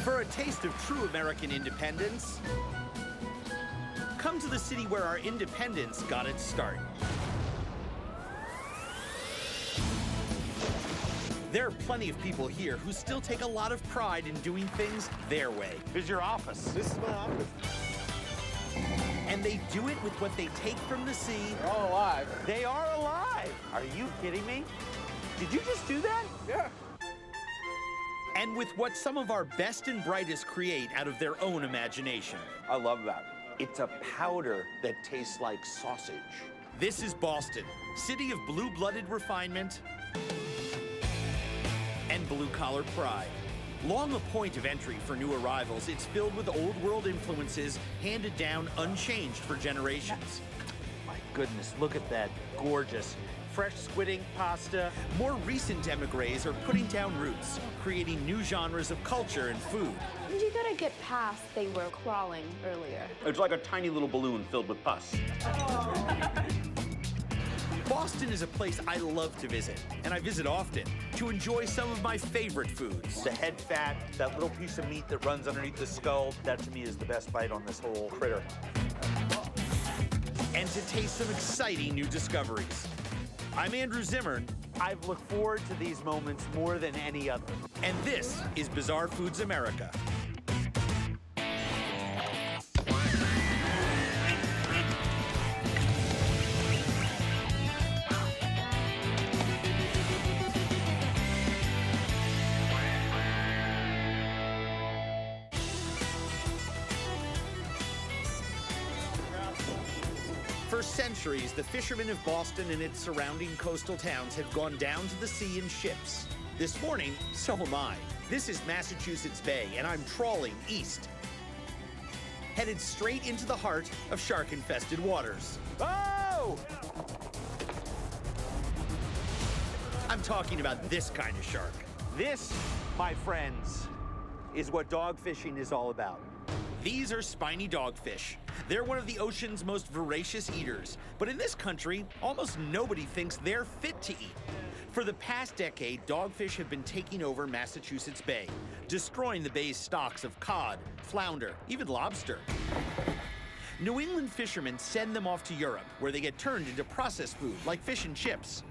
For a taste of true American independence, come to the city where our independence got its start. There are plenty of people here who still take a lot of pride in doing things their way. Here's your office. This is my office. And they do it with what they take from the sea. They're all alive. They are alive. Are you kidding me? Did you just do that? Yeah. And with what some of our best and brightest create out of their own imagination. I love that. It's a powder that tastes like sausage. This is Boston, city of blue-blooded refinement and blue-collar pride. Long a point of entry for new arrivals, it's filled with old-world influences handed down unchanged for generations. My goodness, look at that gorgeous fresh squid ink pasta. More recent emigres are putting down roots, creating new genres of culture and food. You gotta get past they were crawling earlier. It's like a tiny little balloon filled with pus. Boston is a place I love to visit, and I visit often, to enjoy some of my favorite foods. The head fat, that little piece of meat that runs underneath the skull, that to me is the best bite on this whole critter. And to taste some exciting new discoveries. I'm Andrew Zimmern, I've looked forward to these moments more than any other. and this is Bizarre Foods America. For centuries, the fishermen of Boston and its surrounding coastal towns have gone down to the sea in ships. This morning, so am I. This is Massachusetts Bay, and I'm trawling east, headed straight into the heart of shark-infested waters. Oh! I'm talking about this kind of shark. This, my friends, is what dog fishing is all about. These are spiny dogfish. They're one of the ocean's most voracious eaters, but in this country, almost nobody thinks they're fit to eat. For the past decade, dogfish have been taking over Massachusetts Bay, destroying the bay's stocks of cod, flounder, even lobster. New England fishermen send them off to Europe, where they get turned into processed food like fish and chips.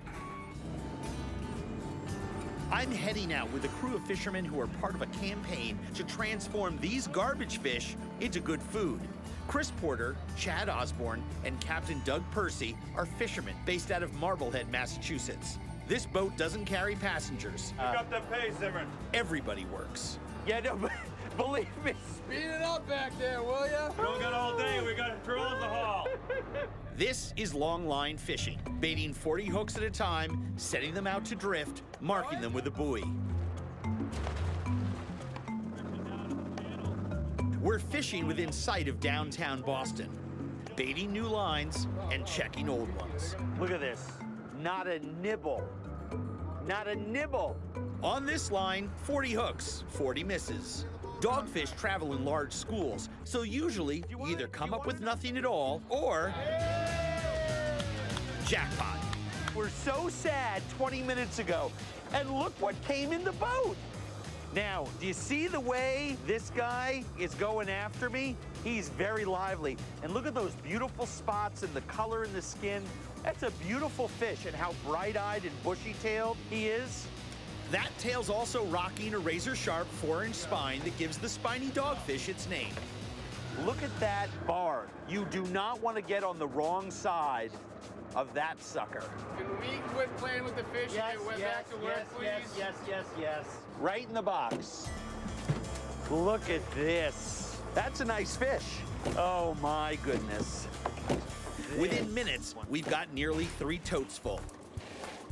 I'm heading out with a crew of fishermen who are part of a campaign to transform these garbage fish into good food. Chris Porter, Chad Osborne, and Captain Doug Percy are fishermen based out of Marblehead, Massachusetts. This boat doesn't carry passengers. Pick up the pace, Zimmern. Everybody works. Yeah, no, but believe me. Speed it up back there, will ya? We don't got all day. We got to drill in the hall. This is long line fishing, baiting 40 hooks at a time, setting them out to drift, marking them with a buoy. We're fishing within sight of downtown Boston, baiting new lines and checking old ones. Look at this. Not a nibble. Not a nibble. On this line, 40 hooks, 40 misses. Dogfish travel in large schools, so usually you either come up with nothing at all or jackpot. We're so sad 20 minutes ago, and look what came in the boat. Now, do you see the way this guy is going after me? He's very lively. And look at those beautiful spots and the color in the skin. That's a beautiful fish, and how bright-eyed and bushy-tailed he is. That tail's also rocking a razor-sharp 4-inch spine that gives the spiny dogfish its name. Look at that barb. You do not want to get on the wrong side of that sucker. Can we quit playing with the fish and get back to work, please? yes. Right in the box. Look at this. That's a nice fish. Oh, my goodness. Within minutes, we've got nearly 3 totes full.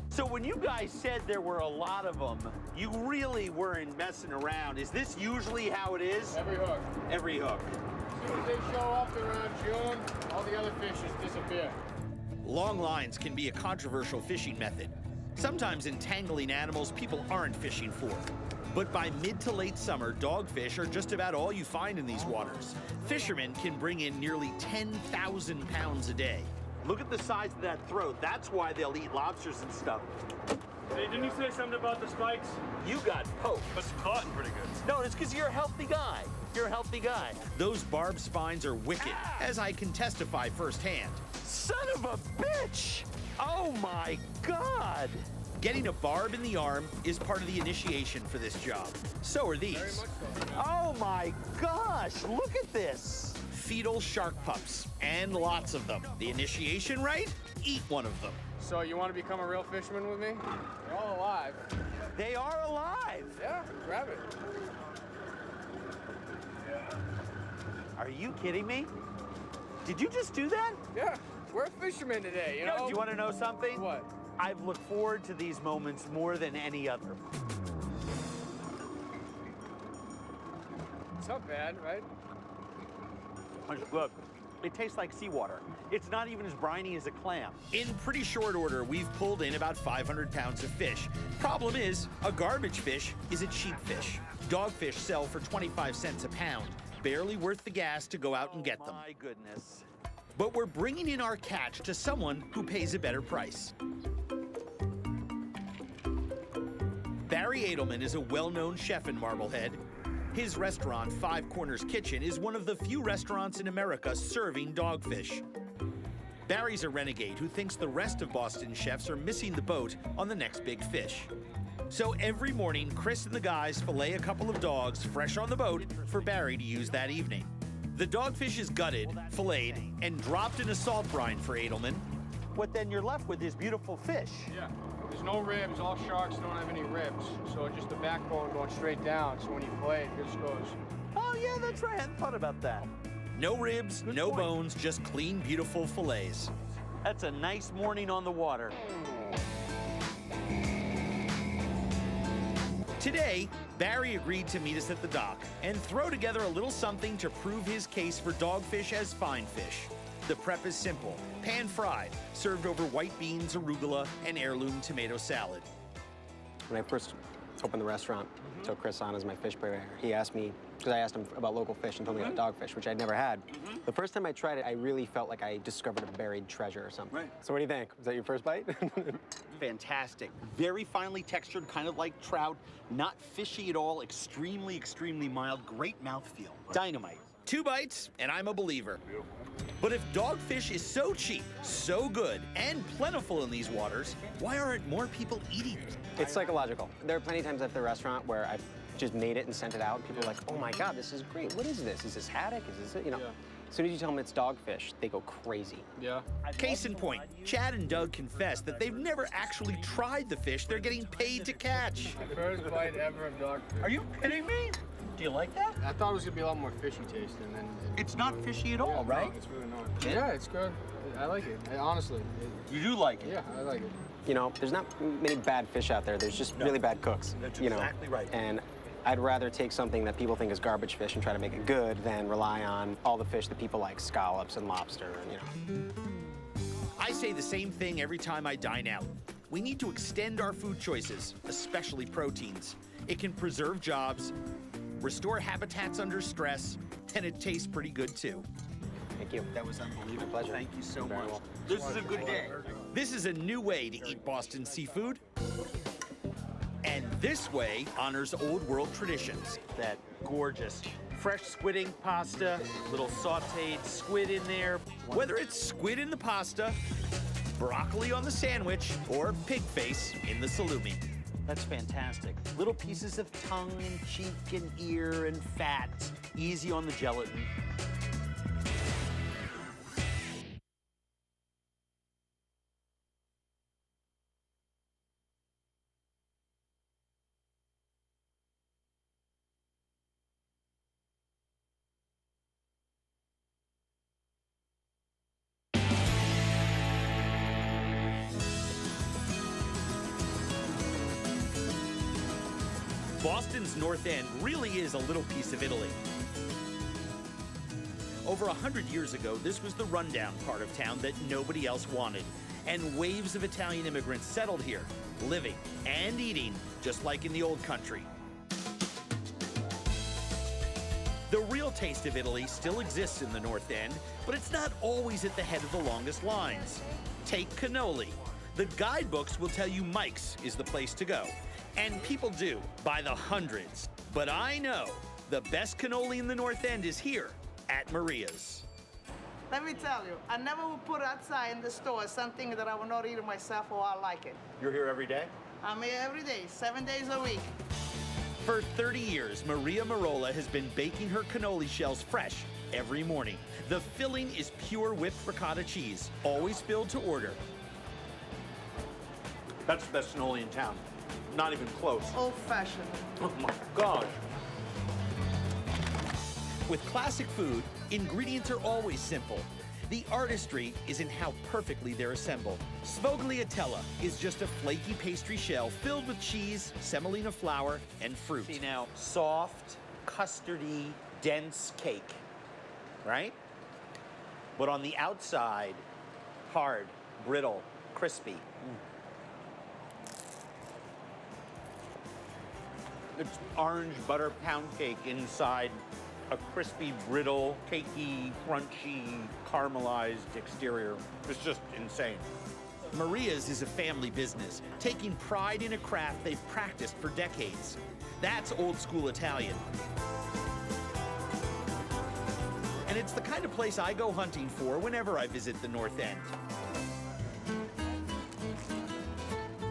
So when you guys said there were a lot of them, you really weren't messing around. Is this usually how it is? Every hook. Every hook. As soon as they show up around June, all the other fish just disappear. Long lines can be a controversial fishing method, sometimes entangling animals people aren't fishing for. But by mid to late summer, dogfish are just about all you find in these waters. Fishermen can bring in nearly 10,000 pounds a day. Look at the size of that throat. That's why they'll eat lobsters and stuff. Hey, didn't you say something about the spikes? You got poked. It's caught pretty good. No, it's because you're a healthy guy. You're a healthy guy. Those barbed spines are wicked, as I can testify firsthand. Son of a bitch! Oh my God! Getting a barb in the arm is part of the initiation for this job. So are these. Oh my gosh, look at this. Fetal shark pups, and lots of them. The initiation, right? Eat one of them. So you want to become a real fisherman with me? They're all alive. They are alive. Yeah, grab it. Are you kidding me? Did you just do that? Yeah, we're fishermen today, you know? Do you want to know something? What? I've looked forward to these moments more than any other. It's not bad, right? Look, it tastes like seawater. It's not even as briny as a clam. In pretty short order, we've pulled in about 500 pounds of fish. Problem is, a garbage fish is a cheap fish. Dogfish sell for 25 cents a pound. Barely worth the gas to go out and get them. My goodness. But we're bringing in our catch to someone who pays a better price. Barry Edelman is a well-known chef in Marblehead. His restaurant, Five Corners Kitchen, is one of the few restaurants in America serving dogfish. Barry's a renegade who thinks the rest of Boston chefs are missing the boat on the next big fish. So every morning, Chris and the guys fillet a couple of dogs fresh on the boat for Barry to use that evening. The dogfish is gutted, filleted, and dropped in a salt brine for Edelman. What then you're left with is beautiful fish. Yeah. There's no ribs. All sharks don't have any ribs. So just the backbone going straight down. So when you fillet it, just goes. Oh yeah, that's right. I hadn't thought about that. No ribs, Good no point. bones, just clean, beautiful fillets. That's a nice morning on the water. Today, Barry agreed to meet us at the dock and throw together a little something to prove his case for dogfish as fine fish. The prep is simple: pan-fried, served over white beans, arugula, and heirloom tomato salad. When I first opened the restaurant, took Chris on as my fish purveyor, he asked me, because I asked him about local fish and told me about dogfish, which I'd never had. The first time I tried it, I really felt like I discovered a buried treasure or something. Right. So what do you think? Was that your first bite? Fantastic. Very finely textured, kind of like trout. Not fishy at all. Extremely, extremely mild. Great mouthfeel. Dynamite. 2 bites, and I'm a believer. But if dogfish is so cheap, so good, and plentiful in these waters, why aren't more people eating it? It's psychological. There are plenty of times at the restaurant where I've just made it and sent it out, and people are like, oh my God, this is great. What is this? Is this haddock? Is this, you know? Yeah. As soon as you tell them it's dogfish, they go crazy. Yeah. Case in point, Chad and Doug confess that they've never actually tried the fish they're getting paid to catch. First bite ever of dogfish. Are you kidding me? Do you like that? I thought it was gonna be a lot more fishy tasting than. It's not fishy at all, Yeah, right? No, it's really not. Yeah, it's good. I like it. Honestly. You do like it? Yeah, I like it. You know, there's not many bad fish out there. There's just really bad cooks. That's you know? exactly right. And I'd rather take something that people think is garbage fish and try to make it good than rely on all the fish that people like, scallops and lobster, and, you know. I say the same thing every time I dine out. We need to extend our food choices, especially proteins. It can preserve jobs, restore habitats under stress, and it tastes pretty good too. Thank you. That was unbelievable. My pleasure. Thank you so Very much. well. This is a good day. This is a new way to eat Boston seafood. And this way honors old world traditions. That gorgeous fresh squidding pasta, little sauteed squid in there. Whether it's squid in the pasta, broccoli on the sandwich, or pig face in the salumi. That's fantastic. Little pieces of tongue and cheek and ear and fat. Easy on the gelatin. Boston's North End really is a little piece of Italy. Over 100 years ago, this was the rundown part of town that nobody else wanted. And waves of Italian immigrants settled here, living and eating just like in the old country. The real taste of Italy still exists in the North End, but it's not always at the head of the longest lines. Take cannoli. The guidebooks will tell you Mike's is the place to go. And people do, by the hundreds. But I know the best cannoli in the North End is here at Maria's. Let me tell you, I never would put outside in the store something that I will not eat myself or I like it. You're here every day? I'm here every day, 7 days a week. For 30 years, Maria Marola has been baking her cannoli shells fresh every morning. The filling is pure whipped ricotta cheese, always filled to order. That's the best cannoli in town. Not even close. Old-fashioned. Oh my gosh. With classic food, ingredients are always simple. The artistry is in how perfectly they're assembled. Sfogliatella is just a flaky pastry shell filled with cheese, semolina flour, and fruit. See now, soft, custardy, dense cake, right? But on the outside, hard, brittle, crispy. It's orange butter pound cake inside a crispy, brittle, cakey, crunchy, caramelized exterior. It's just insane. Maria's is a family business, taking pride in a craft they've practiced for decades. That's old school Italian. And it's the kind of place I go hunting for whenever I visit the North End.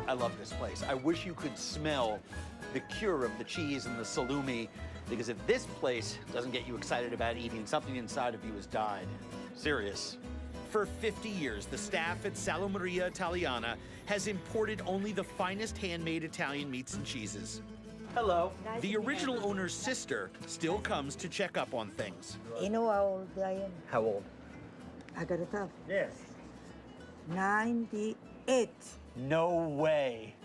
I love this place. I wish you could smell the cure of the cheese and the salumi, because if this place doesn't get you excited about eating, something inside of you has died. Serious. For 50 years, the staff at Salo Maria Italiana has imported only the finest handmade Italian meats and cheeses. Hello. The original owner's sister still comes to check up on things. You know how old I am? How old? I gotta tell. Yes. 98. No way.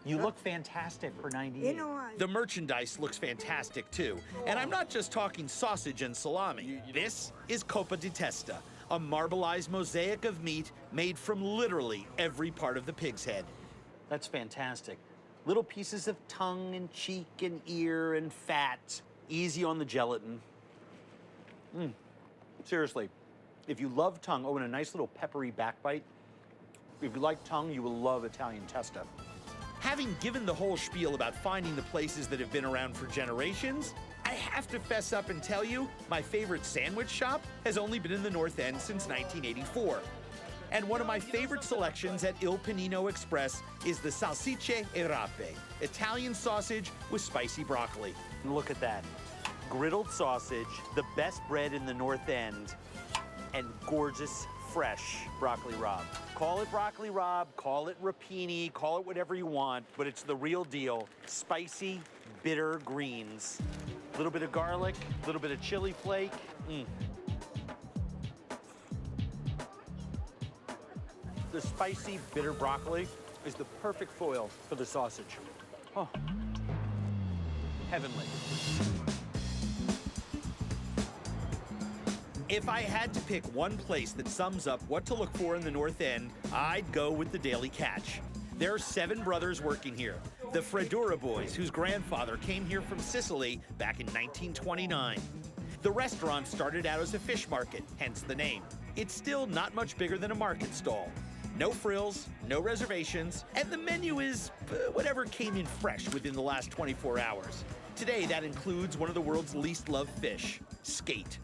You look fantastic for 98. You know what? The merchandise looks fantastic too. And I'm not just talking sausage and salami. This is Coppa di Testa, a marbleized mosaic of meat made from literally every part of the pig's head. That's fantastic. Little pieces of tongue and cheek and ear and fat. Easy on the gelatin. Seriously, if you love tongue, and a nice little peppery backbite. If you like tongue, you will love Italian testa. Having given the whole spiel about finding the places that have been around for generations, I have to fess up and tell you, my favorite sandwich shop has only been in the North End since 1984. And one of my favorite selections at Il Panino Express is the salsicce e rape, Italian sausage with spicy broccoli. Look at that. Griddled sausage, the best bread in the North End, and gorgeous, fresh broccoli rabe. Call it broccoli rabe, call it rapini, call it whatever you want, but it's the real deal. Spicy, bitter greens. A little bit of garlic, a little bit of chili flake. The spicy, bitter broccoli is the perfect foil for the sausage. Oh, heavenly. If I had to pick one place that sums up what to look for in the North End, I'd go with the Daily Catch. There are 7 brothers working here. The Freddura boys, whose grandfather came here from Sicily back in 1929. The restaurant started out as a fish market, hence the name. It's still not much bigger than a market stall. No frills, no reservations, and the menu is whatever came in fresh within the last 24 hours. Today, that includes one of the world's least loved fish, skate.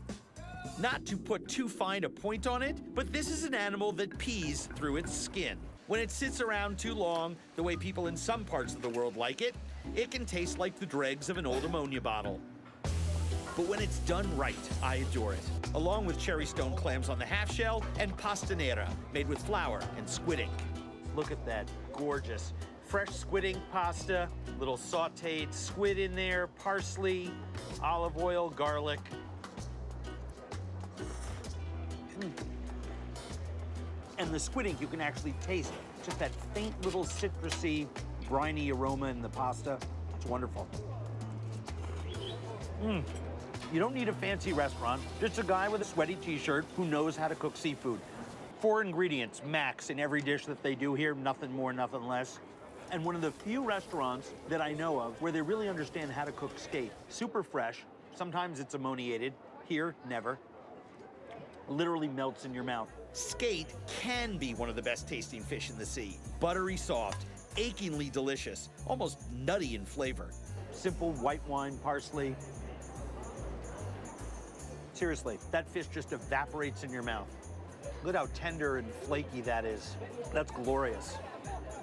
Not to put too fine a point on it, but this is an animal that pees through its skin. When it sits around too long, the way people in some parts of the world like it, it can taste like the dregs of an old ammonia bottle. But when it's done right, I adore it, along with cherry stone clams on the half shell and pasta nera, made with flour and squid ink. Look at that, gorgeous. Fresh squid ink pasta, little sauteed squid in there, parsley, olive oil, garlic. And the squid ink, you can actually taste just that faint little citrusy, briny aroma in the pasta. It's wonderful. You don't need a fancy restaurant, just a guy with a sweaty t-shirt who knows how to cook seafood. 4 ingredients, max, in every dish that they do here, nothing more, nothing less. And one of the few restaurants that I know of where they really understand how to cook skate. Super fresh, sometimes it's ammoniated, here, never. Literally melts in your mouth. Skate can be one of the best tasting fish in the sea. Buttery soft, achingly delicious, almost nutty in flavor. simple white wine, parsley. Seriously, that fish just evaporates in your mouth. Look at how tender and flaky that is. That's glorious.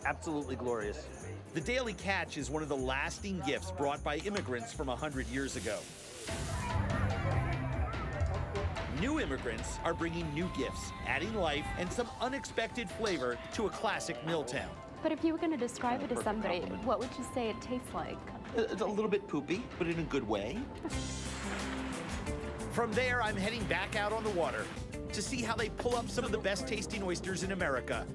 Absolutely glorious. The daily catch is one of the lasting gifts brought by immigrants from 100 years ago. New immigrants are bringing new gifts, adding life and some unexpected flavor to a classic mill town. But if you were going to describe it to somebody, what would you say it tastes like? It's a little bit poopy, but in a good way. From there, I'm heading back out on the water to see how they pull up some of the best tasting oysters in America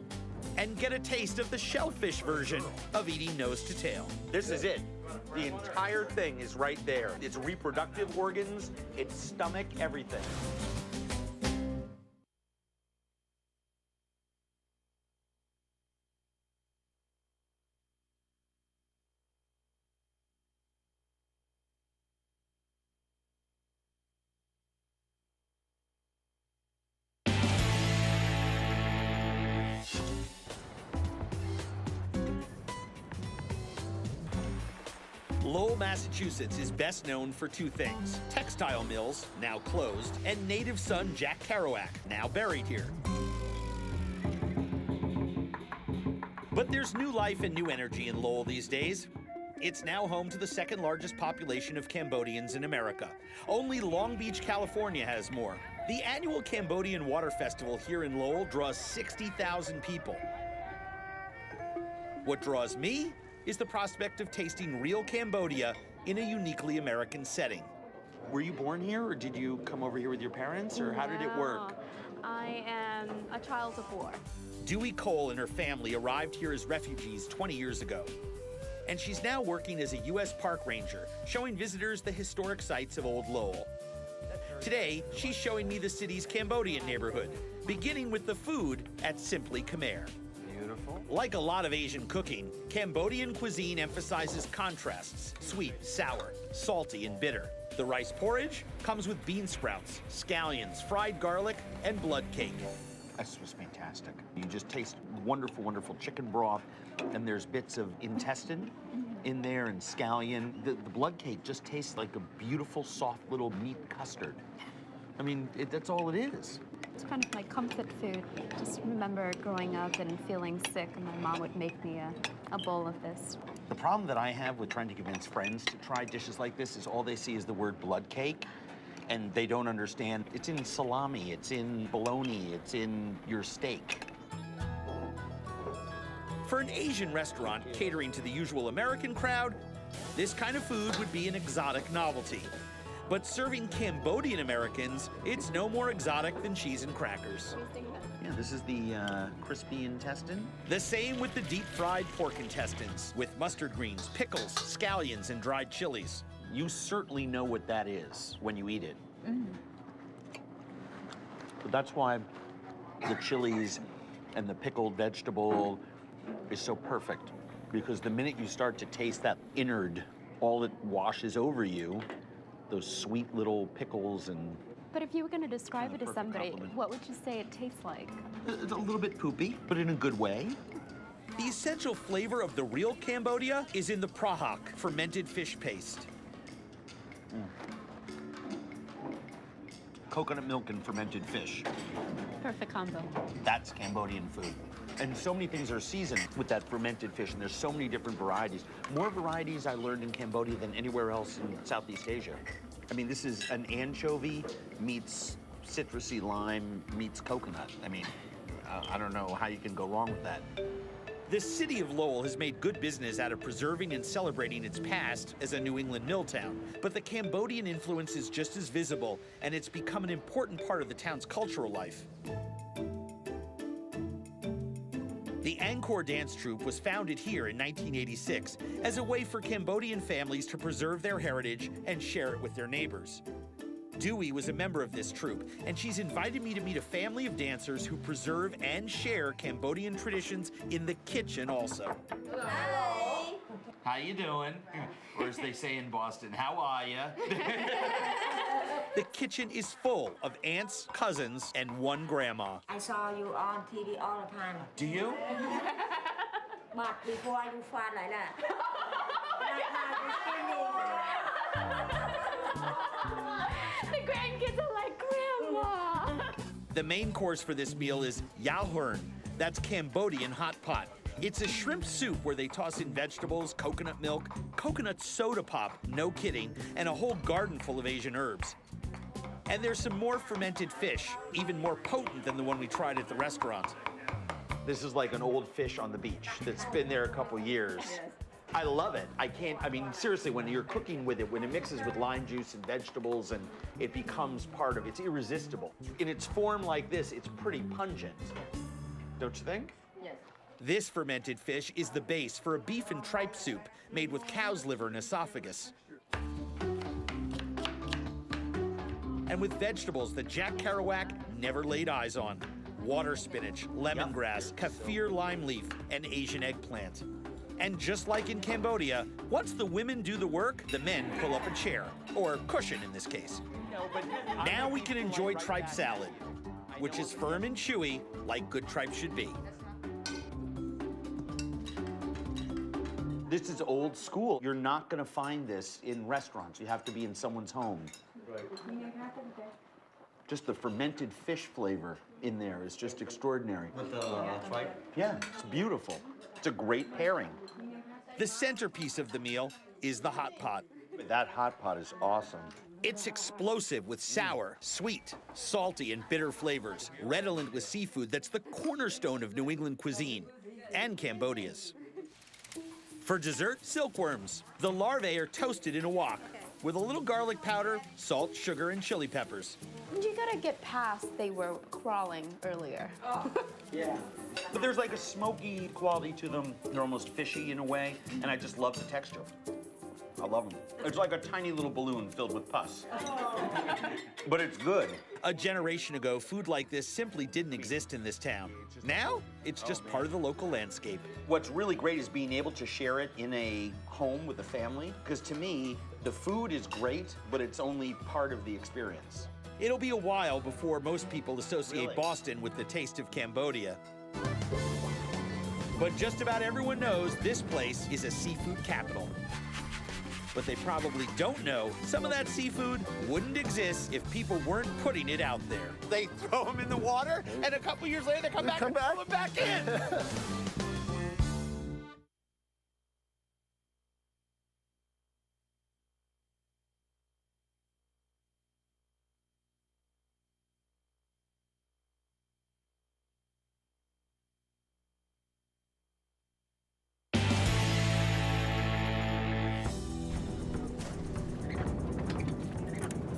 and get a taste of the shellfish version of eating nose to tail. This is it. The entire thing is right there. Its reproductive organs, its stomach, everything. Lowell, Massachusetts is best known for two things: textile mills, now closed, and native son Jack Kerouac, now buried here. But there's new life and new energy in Lowell these days. It's now home to the second largest population of Cambodians in America. Only Long Beach, California has more. The annual Cambodian Water Festival here in Lowell draws 60,000 people. What draws me is the prospect of tasting real Cambodia in a uniquely American setting. Were you born here, or did you come over here with your parents, or how did it work? I am a child of war. Dewey Cole and her family arrived here as refugees 20 years ago. And she's now working as a U.S. park ranger, showing visitors the historic sites of Old Lowell. Today, she's showing me the city's Cambodian neighborhood, beginning with the food at Simply Khmer. Beautiful. Like a lot of Asian cooking, Cambodian cuisine emphasizes contrasts: sweet, sour, salty, and bitter. The rice porridge comes with bean sprouts, scallions, fried garlic, and blood cake. This was fantastic. You just taste wonderful, wonderful chicken broth, and there's bits of intestine in there and scallion. The blood cake just tastes like a beautiful, soft little meat custard. I mean, that's all it is. It's kind of my comfort food. Just remember growing up and feeling sick, and my mom would make me a bowl of this. The problem that I have with trying to convince friends to try dishes like this is all they see is the word blood cake, and they don't understand it's in salami, it's in bologna, it's in your steak. For an Asian restaurant catering to the usual American crowd, this kind of food would be an exotic novelty. But serving Cambodian Americans, it's no more exotic than cheese and crackers. Yeah, this is the crispy intestine. The same with the deep-fried pork intestines, with mustard greens, pickles, scallions, and dried chilies. You certainly know what that is when you eat it. But that's why the chilies and the pickled vegetable is so perfect, because the minute you start to taste that innard, all it washes over you, those sweet little pickles and... But if you were going to describe it to perfect somebody, compliment. what would you say it tastes like? It's a little bit poopy, but in a good way. The essential flavor of the real Cambodia is in the prahak, fermented fish paste. Coconut milk and fermented fish. Perfect combo. That's Cambodian food. And so many things are seasoned with that fermented fish, and there's so many different varieties. More varieties I learned in Cambodia than anywhere else in Southeast Asia. I mean, this is an anchovy meets citrusy lime meets coconut. I mean, I don't know how you can go wrong with that. The city of Lowell has made good business out of preserving and celebrating its past as a New England mill town, but the Cambodian influence is just as visible, and it's become an important part of the town's cultural life. The Angkor dance troupe was founded here in 1986 as a way for Cambodian families to preserve their heritage and share it with their neighbors. Dewey was a member of this troupe, and she's invited me to meet a family of dancers who preserve and share Cambodian traditions in the kitchen also. Hi. How you doing? Or as they say in Boston, how are ya? The kitchen is full of aunts, cousins, and one grandma. I saw you on TV all the time. Do you? But before you fart like that. The grandkids are like, Grandma. The main course for this meal is yalhurn. That's Cambodian hot pot. It's a shrimp soup where they toss in vegetables, coconut milk, coconut soda pop, no kidding, and a whole garden full of Asian herbs. And there's some more fermented fish, even more potent than the one we tried at the restaurant. This is like an old fish on the beach that's been there a couple years. I love it. I mean, seriously, when you're cooking with it, when it mixes with lime juice and vegetables and it becomes part of it, it's irresistible. In its form like this, it's pretty pungent. Don't you think? This fermented fish is the base for a beef and tripe soup made with cow's liver and esophagus. And with vegetables that Jack Kerouac never laid eyes on. Water spinach, lemongrass, kaffir lime leaf, and Asian eggplant. And just like in Cambodia, once the women do the work, the men pull up a chair, or cushion in this case. Now we can enjoy tripe salad, which is firm and chewy like good tripe should be. This is old school. You're not gonna find this in restaurants. You have to be in someone's home. Right. Just the fermented fish flavor in there is just extraordinary. With the tripe? Yeah, it's beautiful. It's a great pairing. The centerpiece of the meal is the hot pot. That hot pot is awesome. It's explosive with sour, sweet, salty, and bitter flavors, redolent with seafood that's the cornerstone of New England cuisine and Cambodia's. For dessert, silkworms. The larvae are toasted in a wok with a little garlic powder, salt, sugar, and chili peppers. You gotta get past they were crawling earlier. Yeah. But there's like a smoky quality to them. They're almost fishy in a way, and I just love the texture. I love them. It's like a tiny little balloon filled with pus. But it's good. A generation ago, food like this simply didn't exist in this town. Now, it's just part of the local landscape. What's really great is being able to share it in a home with a family, because to me, the food is great, but it's only part of the experience. It'll be a while before most people associate Really? Boston with the taste of Cambodia. But just about everyone knows this place is a seafood capital. But they probably don't know some of that seafood wouldn't exist if people weren't putting it out there. They throw them in the water, and a couple years later, they come back and pull them back in.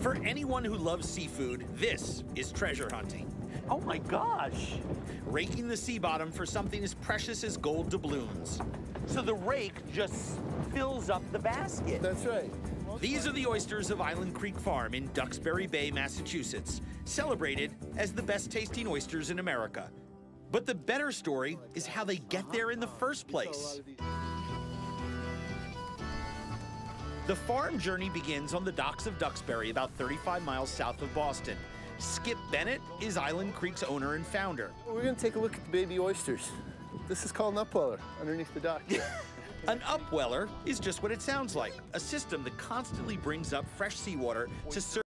For anyone who loves seafood, this is treasure hunting. Oh my gosh. Raking the sea bottom for something as precious as gold doubloons. So the rake just fills up the basket. That's right. These are the oysters of Island Creek Farm in Duxbury Bay, Massachusetts, celebrated as the best tasting oysters in America. But the better story is how they get there in the first place. The farm journey begins on the docks of Duxbury, about 35 miles south of Boston. Skip Bennett is Island Creek's owner and founder. We're gonna take a look at the baby oysters. This is called an upweller underneath the dock. An upweller is just what it sounds like, a system that constantly brings up fresh seawater to serve